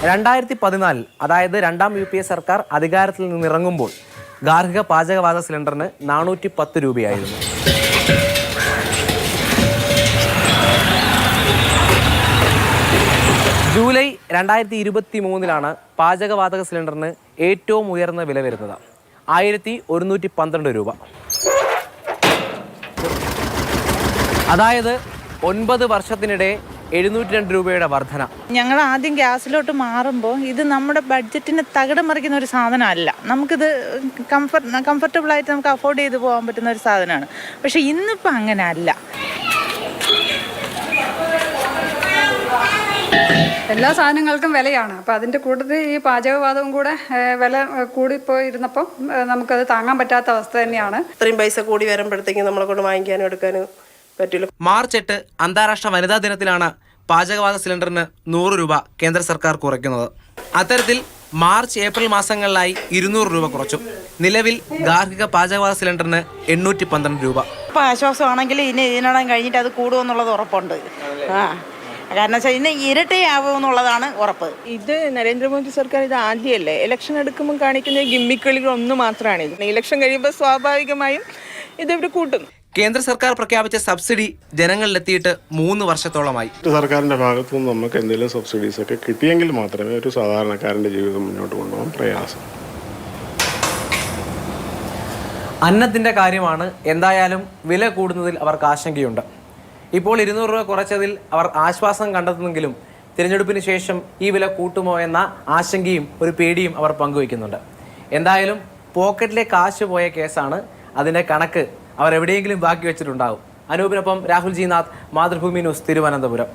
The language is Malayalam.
2014 അതായത് രണ്ടാം UPA സർക്കാർ അധികാരത്തിൽ നിന്നിറങ്ങുമ്പോൾ ഗാർഹിക പാചകവാതക സിലിണ്ടറിന് 410 രൂപയായിരുന്നു. ജൂലൈ 2023 പാചകവാതക സിലിണ്ടറിന് ഏറ്റവും ഉയർന്ന വില വരുന്നത് 1112 രൂപ. അതായത് 9 വർഷത്തിനിടെ 702 രൂപയുടെ വർധന. ഞങ്ങൾ ആദ്യം ഗ്യാസിലോട്ട് മാറുമ്പോൾ ഇത് നമ്മുടെ ബഡ്ജറ്റിന് തകിടം മറിക്കുന്ന ഒരു സാധനമല്ല. നമുക്കിത് കംഫർട്ടബിളായിട്ട് നമുക്ക് അഫോർഡ് ചെയ്ത് പോകാൻ പറ്റുന്ന ഒരു സാധനമാണ്. പക്ഷെ ഇന്നിപ്പോൾ അങ്ങനെ അല്ല. എല്ലാ സാധനങ്ങൾക്കും വിലയാണ്. അപ്പോൾ അതിൻ്റെ കൂട്ടത്തിൽ ഈ പാചകവാതകം കൂടെ വില കൂടിപ്പോയിരുന്നപ്പം നമുക്കത് താങ്ങാൻ പറ്റാത്ത അവസ്ഥ തന്നെയാണ്. ഇത്രയും പൈസ കൂടി വരുമ്പോഴത്തേക്കും നമ്മളെ കൊണ്ട് വാങ്ങിക്കാനും എടുക്കാനും പറ്റില്ല. മാർച്ച് 8 അന്താരാഷ്ട്ര വനിതാ ദിനത്തിലാണ് പാചകവാതക സിലിണ്ടറിന് 100 രൂപ കേന്ദ്ര സർക്കാർ കുറയ്ക്കുന്നത്. അത്തരത്തിൽ മാർച്ച് ഏപ്രിൽ മാസങ്ങളിലായി 200 രൂപ കുറച്ചു. നിലവിൽ ഗാർഹിക പാചകവാതക സിലിണ്ടറിന് 812 രൂപ. ഇപ്പോൾ ആശ്വാസമാണെങ്കിൽ ഇനി ഇതിനോടം കഴിഞ്ഞിട്ട് അത് കൂടുമെന്നുള്ളത് ഉറപ്പുണ്ട്. കാരണം വെച്ചാൽ ഇന്ന് ഇരട്ടയാവുമെന്നുള്ളതാണ് ഉറപ്പ്. ഇത് നരേന്ദ്രമോദി സർക്കാർ ഇത് ആദ്യമല്ലേ ഇലക്ഷൻ എടുക്കുമ്പോൾ കാണിക്കുന്ന ഗിമ്മിക്കളികൾ ഒന്ന് മാത്രമാണ് ഇത്. ഇലക്ഷൻ കഴിയുമ്പോൾ സ്വാഭാവികമായും ഇതെവിടെ കൂട്ടും. കേന്ദ്ര സർക്കാർ പ്രഖ്യാപിച്ച സബ്സിഡി ജനങ്ങളിലെത്തിയിട്ട് 3 വർഷത്തോളമായി. സർക്കാരിന്റെ ഭാഗത്തു നിന്ന് നമുക്ക് എന്തെങ്കിലും സബ്സിഡീസ് ഒക്കെ കിട്ടിയെങ്കിൽ മാത്രമേ ഒരു സാധാരണക്കാരന്റെ ജീവിതം മുന്നോട്ട് കൊണ്ടുപോകാൻ പ്രയാസം. അന്നത്തിന്റെ കാര്യമാണ് എന്തായാലും വില കൂടുന്നതിൽ അവർക്ക് ആശങ്കയുണ്ട്. ഇപ്പോൾ 200 രൂപ കുറച്ചതിൽ അവർ ആശ്വാസം കണ്ടെത്തുന്നെങ്കിലും തിരഞ്ഞെടുപ്പിന് ശേഷം ഈ വില കൂട്ടുമോ എന്ന ആശങ്കയും ഒരു പേടിയും അവർ പങ്കുവയ്ക്കുന്നുണ്ട്. എന്തായാലും പോക്കറ്റിലെ കാശ് പോയ കേസാണ്. അതിൻ്റെ കണക്ക് അവർ എവിടെയെങ്കിലും ബാക്കി വെച്ചിട്ടുണ്ടാകും. അനൂപിനൊപ്പം രാഹുൽ ജി നാഥ്, മാതൃഭൂമി ന്യൂസ്, തിരുവനന്തപുരം.